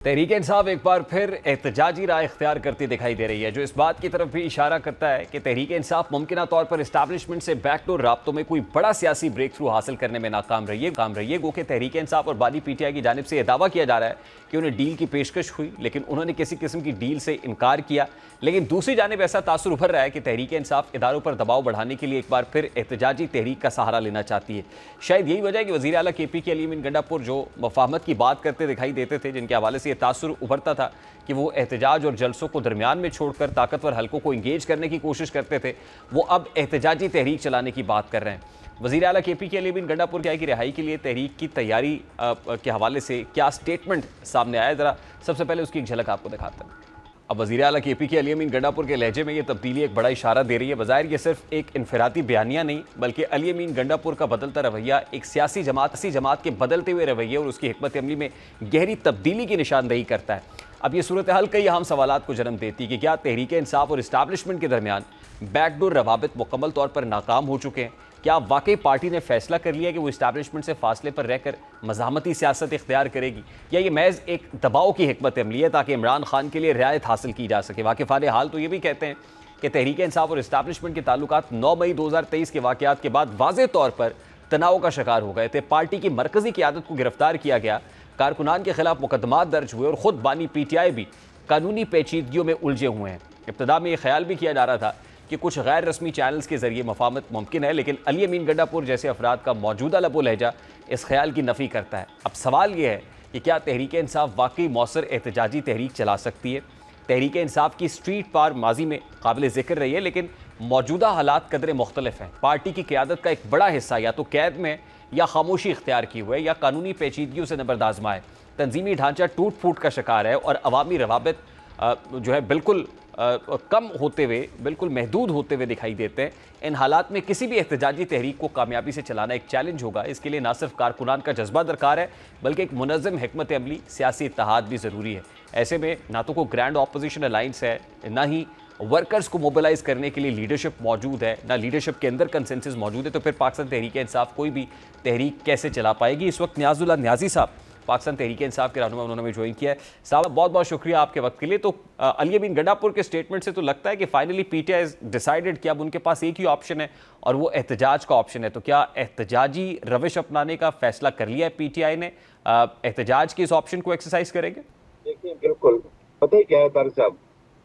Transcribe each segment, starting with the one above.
तहरीक इंसाफ एक बार फिर एहतजाजी राय इख्तियार करती दिखाई दे रही है, जो इस बात की तरफ भी इशारा करता है कि तहरीक इंसाफ मुमकिन तौर पर इस्टेब्लिशमेंट से बैकडोर राब्तों में कोई बड़ा सियासी ब्रेक थ्रू हासिल करने में नाकाम रही है। गो कि तहरीक इंसाफ और बानी पीटीआई की जानिब से यह दावा किया जा रहा है कि उन्हें डील की पेशकश हुई, लेकिन उन्होंने किसी किस्म की डील से इनकार किया। लेकिन दूसरी जानिब ऐसा तासुर उभर रहा है कि तहरीक इंसाफ इदारों पर दबाव बढ़ाने के लिए एक बार फिर एहतजाजी तहरीक का सहारा लेना चाहती है। शायद यही वजह है कि वज़ीर आला KP के अली अमीन गंडापुर जो मफाहमत की बात करते दिखाई देते थे, जिनके हवाले से यह तासुर उभरता था कि वो एहतजाज और जलसों को दरमियान में छोड़कर ताकतवर हलकों को इंगेज करने की कोशिश करते थे, वो अब एहतजाजी तहरीक चलाने की बात कर रहे हैं। वज़ीर आला KP के अली अमीन गंडापुर क्या की रिहाई के लिए तहरीक की तैयारी के हवाले से क्या स्टेटमेंट सामने आया, ज़रा सबसे पहले उसकी एक झलक आपको दिखाते हैं। अब वज़ीर आला KP के अली अमीन गंडापुर के लहजे में ये तब्दीली एक बड़ा इशारा दे रही है। बज़ाहिर ये सिर्फ एक इनफरादी बयानिया नहीं, बल्कि अली अमीन गंडापुर का बदलता रवैया एक सियासी जमात के बदलते हुए रवैये और उसकी हिकमत अमली में गहरी तब्दीली की निशानदेही करता है। अब ये सूरत हाल कई अहम सवालात को जन्म देती है कि क्या तहरीक इंसाफ और इस्टेब्लिशमेंट के दरमियान बैकडोर रवाबित मुकम्मल तौर पर नाकाम हो चुके हैं? क्या वाकई पार्टी ने फैसला कर लिया कि वो इस्टेब्लिशमेंट से फासले पर रहकर मज़ाहमती सियासत इख्तियार करेगी, या ये महज एक दबाव की हिकमत अमली है ताकि इमरान खान के लिए रियायत हासिल की जा सके? वाकिफ़ान हाल तो ये भी कहते हैं कि तहरीक इंसाफ और इस्टेब्लिशमेंट के ताल्लुकात 9 मई 2023 के वाक़यात के बाद वाज़े तौर पर तनाव का शिकार हो गए थे। पार्टी की मरकज़ी क़यादत को गिरफ्तार किया गया, कारकुनान के खिलाफ मुकदमात दर्ज हुए और ख़ुद बानी PTI भी कानूनी पेचीदगियों में उलझे हुए हैं। इब्तदा में यह ख्याल भी किया जा रहा था कि कुछ गैर रस्मी चैनल्स के जरिए मफाहमत मुमकिन है, लेकिन अली अमीन गंडापुर जैसे अफराद का मौजूदा लबो लहजा इस ख्याल की नफ़ी करता है। अब सवाल यह है कि क्या तहरीक इंसाफ वाकई मौसर एहतजाजी तहरीक चला सकती है? तहरीक इंसाफ की स्ट्रीट पार माजी में काबिल ज़िक्र रही है, लेकिन मौजूदा हालात कदरे मुख्तलिफ हैं। पार्टी की क़यादत का एक बड़ा हिस्सा या तो कैद में या खामोशी इख्तियार की हुए या कानूनी पेचीदगियों से नबर्द आजमा है। तंजीमी ढांचा टूट फूट का शिकार है और अवामी रवाबित जो है बिल्कुल कम होते हुए, बिल्कुल महदूद होते हुए दिखाई देते हैं। इन हालात में किसी भी एहतजाजी तहरीक को कामयाबी से चलाना एक चैलेंज होगा। इसके लिए ना सिर्फ कारकुनान का जज्बा दरकार है, बल्कि एक मुनज़्ज़म हिकमत अमली सियासी इत्तेहाद भी ज़रूरी है। ऐसे में ना तो कोई ग्रैंड अपोजिशन अलाइंस है, ना ही वर्कर्स को मोबिलाइज करने के लिए लीडरशिप मौजूद है, ना लीडरशिप के अंदर कंसेंसस मौजूद है। तो फिर पाकिस्तान तहरीक इंसाफ कोई भी तहरीक कैसे चला पाएगी? इस वक्त नियाज़ुल्लाह नियाज़ी साहब पाकिस्तान तहरीक इंसाफ के रहनुमा, उन्होंने ज्वाइन किया है। साहब बहुत बहुत शुक्रिया आपके वक्त के लिए। तो अली अमीन गंडापुर के स्टेटमेंट से तो लगता है कि फाइनली PTI डिसाइडेड कि अब उनके पास एक ही ऑप्शन है और वो एहतजाज का ऑप्शन है। तो क्या एहतजाजी रविश अपनाने का फैसला कर लिया है PTI ने? एहतजाज के इस ऑप्शन को एक्सरसाइज करेंगे? देखिए, बिल्कुल पता ही क्या है तारिक साहब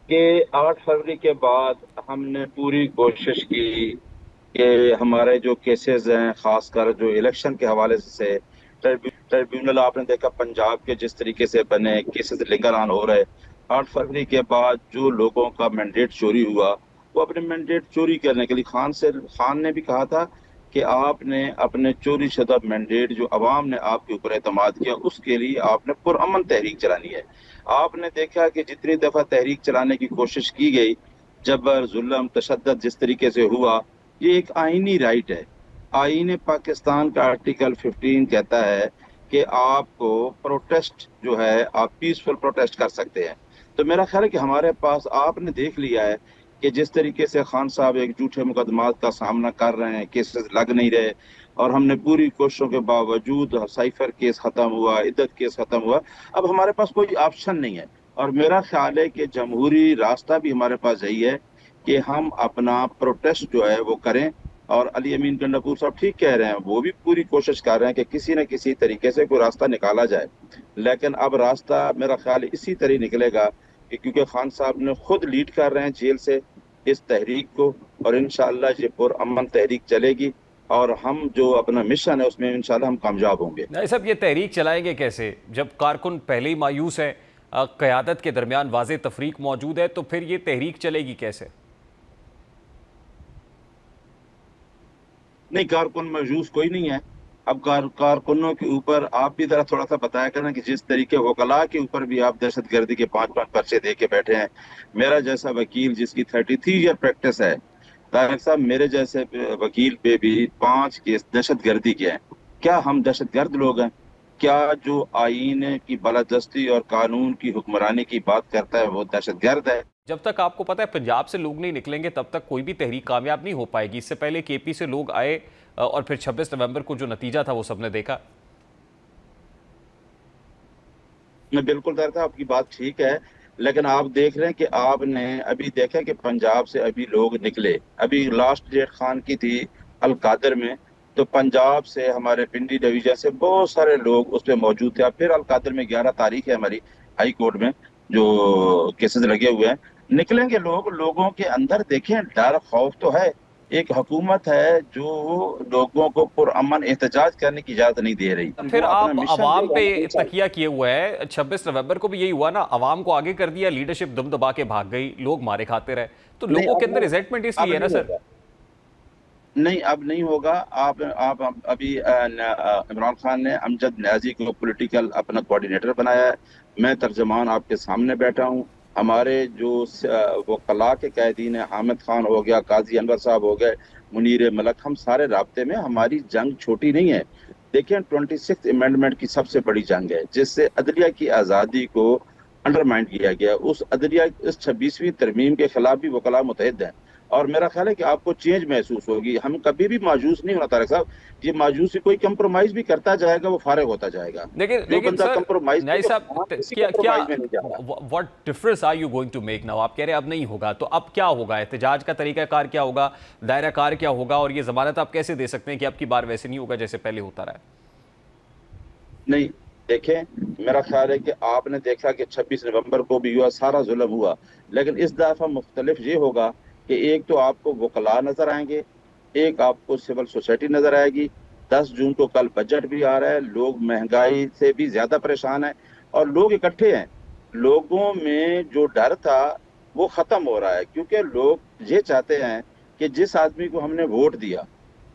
कि 8 फरवरी के बाद हमने पूरी कोशिश की कि हमारे जो केसेस हैं, खासकर जो इलेक्शन के हवाले से ट्रिब्यूनल आपने देखा पंजाब के जिस तरीके से बने, केसेस लेकर ऑन हो रहे। 8 फरवरी के बाद जो लोगों का मैंडेट चोरी हुआ, वो अपने मैंडेट चोरी करने के लिए खान ने भी कहा था कि आपने अपने चोरी शुदा मैंडेट जो अवाम ने आपके ऊपर एतमाद किया, उसके लिए आपने पुरअमन तहरीक चलानी है। आपने देखा कि जितनी दफ़ा तहरीक चलाने की कोशिश की गई, जबर जुल्म तशद्दुद जिस तरीके से हुआ, ये एक आईनी राइट है। आईन पाकिस्तान का आर्टिकल 15 कहता है कि आपको प्रोटेस्ट जो है, आप पीसफुल प्रोटेस्ट कर सकते हैं। तो मेरा ख्याल है कि हमारे पास आपने देख लिया है कि जिस तरीके से खान साहब एक झूठे मुकदमात का सामना कर रहे हैं, केसेस लग नहीं रहे, और हमने पूरी कोशिशों के बावजूद साइफर केस खत्म हुआ, इद्दत केस खत्म हुआ, अब हमारे पास कोई ऑप्शन नहीं है। और मेरा ख्याल है कि जमहूरी रास्ता भी हमारे पास यही है कि हम अपना प्रोटेस्ट जो है वो करें। और अली अमीन गंडापुर साहब ठीक कह रहे हैं, वो भी पूरी कोशिश कर रहे हैं कि किसी न किसी तरीके से कोई रास्ता निकाला जाए। लेकिन अब रास्ता मेरा ख्याल इसी तरह निकलेगा कि क्योंकि खान साहब ने खुद लीड कर रहे हैं जेल से इस तहरीक को, और इंशाअल्लाह ये पुरअमन तहरीक चलेगी और हम जो अपना मिशन है उसमें इंशाअल्लाह हम कामयाब होंगे। नहीं साहब, ये तहरीक चलाएंगे कैसे जब कारकुन पहले ही मायूस है, क़यादत के दरमियान वाज़े तफरीक मौजूद है, तो फिर ये तहरीक चलेगी कैसे? नहीं, कारकुन मायूस कोई नहीं है। अब कारकुनों के ऊपर आप भी जरा थोड़ा सा बताया करना कि जिस तरीके वकला के ऊपर भी आप दहशतगर्दी के 5-5 पर्चे दे के बैठे हैं। मेरा जैसा वकील जिसकी 33 ईयर प्रैक्टिस है, तारिक साहब, मेरे जैसे वकील पे भी 5 केस दहशतगर्दी के हैं। क्या हम दहशतगर्द लोग हैं? क्या जो आईन की बालादस्ती और कानून की हुक्मरानी की बात करता है वो दहशतगर्द है? जब तक आपको पता है पंजाब से लोग नहीं निकलेंगे तब तक कोई भी तहरीक कामयाब नहीं हो पाएगी। इससे पहले KP से लोग आए और फिर 26 नवंबर को जो नतीजा था वो सबने देखा। बिल्कुल तारिक साहब, आपकी बात ठीक है, लेकिन आप देख रहे हैं कि आपने अभी देखा कि पंजाब से अभी लोग निकले, अभी लास्ट डेट खान की थी अल कादर में, तो पंजाब से हमारे पिंडी डिवीजन से बहुत सारे लोग उस पर मौजूद थे। अब फिर अल कादर में 11 तारीख है हमारी हाई कोर्ट में जो केसेस लगे हुए हैं, निकलेंगे लोग, लोगों के अंदर देखें डर खौफ तो है। एक हुकूमत है जो लोगों को पुरअमन एहतजाज करने की इजाजत नहीं दे रही, फिर वो अपना आप मिशन अवाम जो पे है तकिया किए हुए हैं। 26 नवंबर को भी यही हुआ ना, अवाम को आगे कर दिया, लीडरशिप दुम दबा के भाग गई, लोग मारे खाते रहे, तो नहीं लोगों के अब अंदर रिजेंटमेंट अब इसलिए है ना नहीं सर। होगा, नहीं अब नहीं होगा। आप अभी इमरान खान ने अमजद न्याजी को पॉलिटिकल अपना कोऑर्डिनेटर बनाया है, मैं तर्जमान आपके सामने बैठा हूँ। हमारे जो वो कला के कैदीन है, हामिद खान हो गया, काजी अनवर साहब हो गए, मुनीर मलक, हम सारे राब्ते में। हमारी जंग छोटी नहीं है। देखिए 26th अमेंडमेंट की सबसे बड़ी जंग है जिससे अदलिया की आज़ादी को अंडरमाइन किया गया। उस अदलिया इस 26वीं तरमीम के खिलाफ भी वकला मुतहद हैं, और मेरा ख्याल है कि आपको चेंज महसूस होगी। हम कभी भी मायूस नहीं होना तारिक साहब, ये मायूसी कोई कंप्रोमाइज भी करता जाएगा वो फारिग होता जाएगा। लेकिन जो लेकिन बंदा सर कंप्रोमाइज न्याई साहब, किसी क्या क्या कंप्रोमाइज में नहीं जा रहा। What difference are you going to make now? आप कह रहे हैं अब नहीं होगा, तो अब क्या होगा? एहतजाज का तरीकाकार क्या होगा, दायरा कार क्या होगा, और ये जमानत आप कैसे दे सकते हैं कि अब की बार वैसे नहीं होगा जैसे पहले होता रहा है? नहीं देखें, मेरा ख्याल है कि आपने देखा कि 26 नवंबर को भी हुआ, सारा जुल्म हुआ, लेकिन इस दफा मुख्तलिफ ये होगा कि एक तो आपको वकला नजर आएंगे, एक आपको सिविल सोसाइटी नजर आएगी। 10 जून को कल बजट भी आ रहा है, लोग महंगाई से भी ज्यादा परेशान हैं और लोग इकट्ठे हैं। लोगों में जो डर था वो खत्म हो रहा है, क्योंकि लोग ये चाहते हैं कि जिस आदमी को हमने वोट दिया,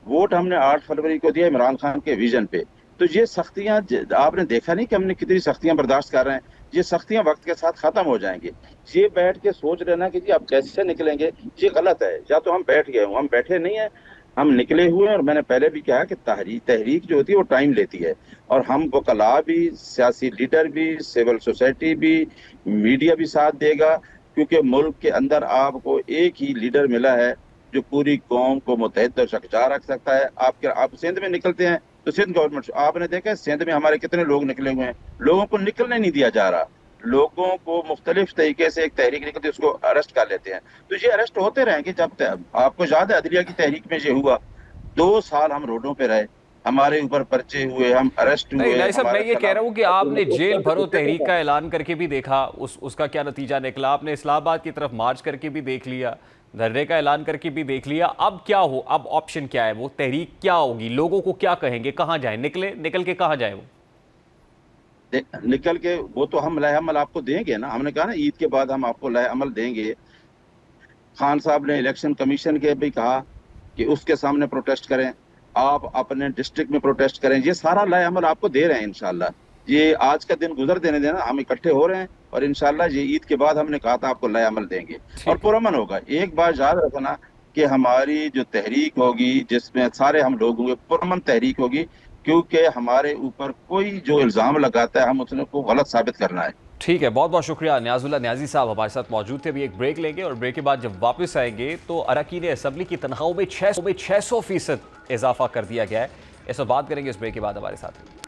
वोट हमने 8 फरवरी को दिया इमरान खान के विजन पे, तो ये सख्तियां आपने देखा नहीं कि हमने कितनी सख्तियां बर्दाश्त कर रहे हैं, ये सख्तियां वक्त के साथ खत्म हो जाएंगी। ये बैठ के सोच लेना कि जी अब कैसे निकलेंगे, ये गलत है। या तो हम बैठ गए हूँ, हम बैठे नहीं है, हम निकले हुए हैं। और मैंने पहले भी कहा कि तहरीक जो होती है वो टाइम लेती है, और हम वकला भी, सियासी लीडर भी, सिविल सोसाइटी भी, मीडिया भी साथ देगा, क्योंकि मुल्क के अंदर आपको एक ही लीडर मिला है जो पूरी कौम को मुत्तहिद और यकजा रख सकता है। आप सिंध में निकलते हैं तो सिंध गवर्नमेंट, आपने देखा है सिंध में हमारे कितने लोग निकले हुए हैं, लोगों को निकलने नहीं दिया जा रहा। लोगों को मुख्तलिफ तरीके से एक तहरीक निकलती है उसको अरेस्ट कर लेते हैं, तो ये अरेस्ट होते रहेंगे जब तक। आपको याद है अदलिया की तहरीक में ये हुआ, 2 साल हम रोडों पे रहे, हमारे ऊपर पर्चे हुए, हम अरेस्ट नहीं हुए। नहीं साहब, मैं ये कह रहा हूँ कि आपने जेल भरो तहरीक का है। ऐलान करके भी देखा, उसका क्या नतीजा निकला? आपने इस्लामाबाद की तरफ मार्च करके भी देख लिया, धरने का ऐलान करके भी देख लिया। अब क्या हो, अब ऑप्शन क्या है? वो तहरीक क्या होगी? लोगों को क्या कहेंगे? कहाँ जाए? निकल के कहाँ जाए वो? निकल के वो तो हम लय अमल आपको देंगे ना, हमने कहा ना ईद के बाद हम आपको लय अमल देंगे। खान साहब ने इलेक्शन कमीशन के भी कहा कि उसके सामने प्रोटेस्ट करें, आप अपने डिस्ट्रिक्ट में प्रोटेस्ट करें। ये सारा लय अमल आपको दे रहे हैं इंशाल्लाह। ये आज का दिन गुजर देने देना, हम इकट्ठे हो रहे हैं और इंशाल्लाह ये ईद के बाद हमने कहा था आपको लय अमल देंगे और पुरअमन होगा। एक बात याद रखना कि हमारी जो तहरीक होगी जिसमें सारे हम लोग होंगे, पुरअमन तहरीक होगी, क्योंकि हमारे ऊपर कोई जो इल्जाम लगाता है हम उसको गलत साबित करना है। ठीक है, बहुत बहुत शुक्रिया। न्याजुल्लाह न्याजी साहब हमारे साथ मौजूद थे। अभी एक ब्रेक लेंगे और ब्रेक के बाद जब वापस आएंगे तो अरकान असम्बली की तनख्वाहों में 600% इजाफा कर दिया गया है। इस पर बात करेंगे इस ब्रेक के बाद हमारे साथ।